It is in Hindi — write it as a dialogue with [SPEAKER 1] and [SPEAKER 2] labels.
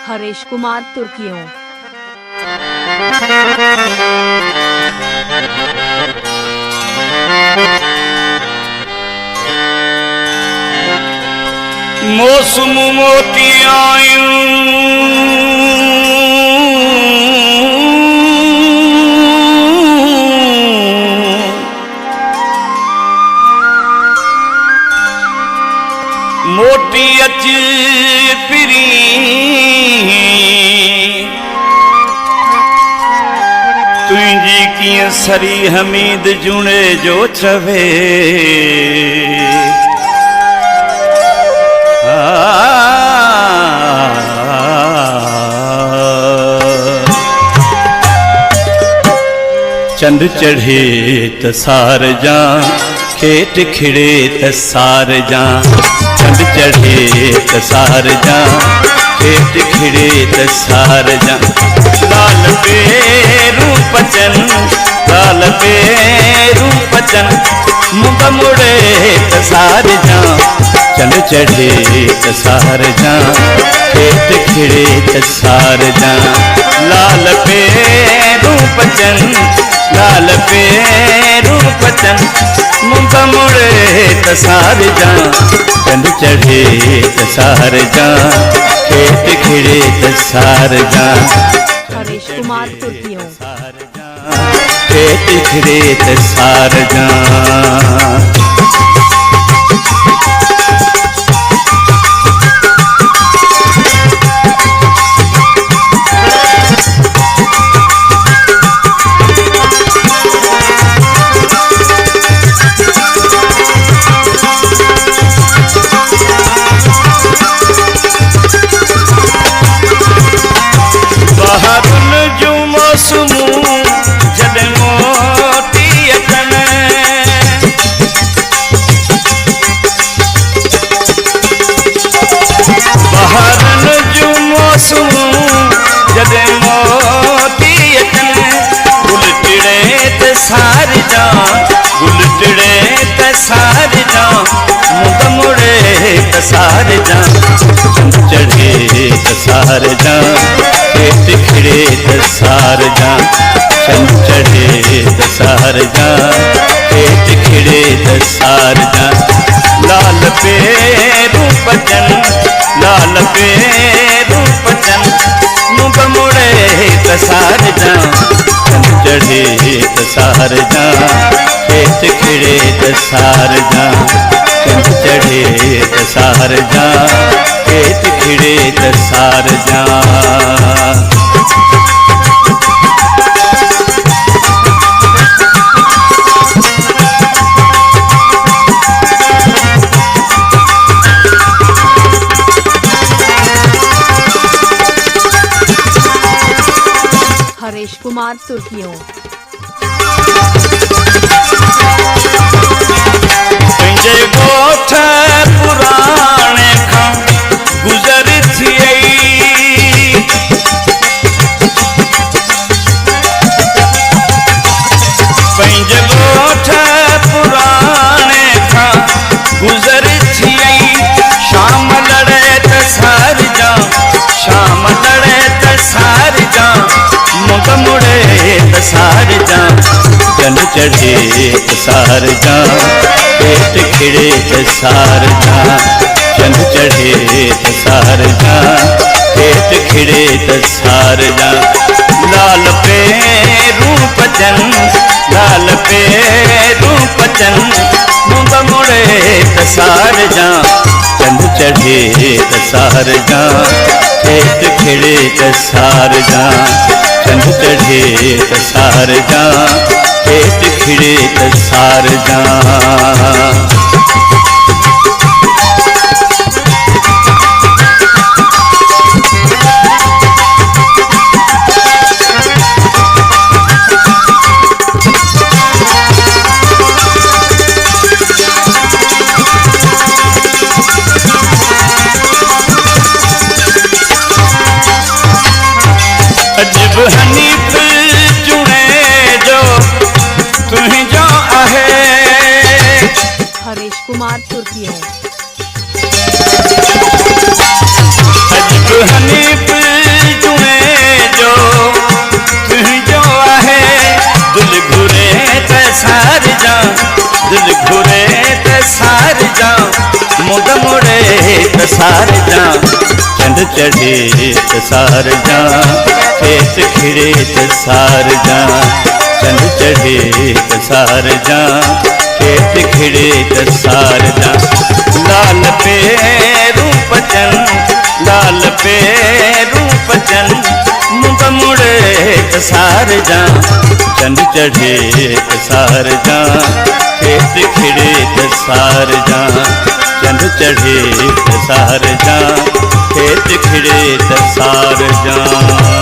[SPEAKER 1] हरेश कुमार तुर्कियों।
[SPEAKER 2] मौसम मोती आयूं मोती अच पिरी तुझी कीअं सरी हमीद जुणे जो चवे चंद चढ़े त सार जा खेत खिड़े त सार जा चंद चढ़े त सार जा खेत खिड़े त सार जा लाल पेरू पचन लाल पेरू पचन मुख मुड़े त सार जा चंद चढ़े त सार जा खेत खिड़े त सार जा लाल पेरू पचन लाल पेरू पचन मुख मुड़े त सार जा चंद चढ़े त सार जा खेत खिड़े त सार जा
[SPEAKER 1] हरेश कुमार तुर्कियों।
[SPEAKER 2] खेत खिड़े त सार जा सार जा चंद चढ़े त सार जा खेत खिड़े त सार जा चंद चढ़े त सार जा खेत खिड़े त सार जा लाल पेरू पचन लाल पेरू पचन मुख मुड़े त सार जा चंद चढ़े त सार जा खेत खिड़े त सार जा चंद चढ़े त सार जा खेत खिड़े त सार जा
[SPEAKER 1] हरेश कुमार तुर्कियों।
[SPEAKER 2] गोठ पुराणे खां गुज़र थी पंहिंजे गोठ पुराणे खां गुज़र थी शाम लड़े त सार जा शाम लड़े त सार जा मुख मुड़े त सार जा चंद चढ़े त सार जा खेत खिड़े त सार जा चंद चढ़े त सार जा खेत खिड़े त सार जा लाल पेरू पचन लाल पेरू पचन मुख मुड़े त सार जा चंद चढ़े त सार जा खेत खिड़े त सार जा चंद चढ़े त सार जा खेत खिड़े त सार जा अजब हनीफ चुने जो तुही जो आहे।
[SPEAKER 1] हरीश कुमार तुर्कियों।
[SPEAKER 2] अजब हनीफ चुने जो तुही जो आहे। दिल घुरे त सार जा, दिल घुरे त सार जा, मुद मुड़े त सार जा, चंद चढ़े त सार जा, खेत खिड़े त सार जा, चंद चढ़े त सार जा, खेत खिड़े त सार जा। लाल पे रूप चंद, लाल पे रूप चंद, मुद मुड़े त सार जा, चंद चढ़े त सार जा, खेत खिड़े त सार जा, चंद चढ़े त सार जा, खेत खिड़े त सार जा।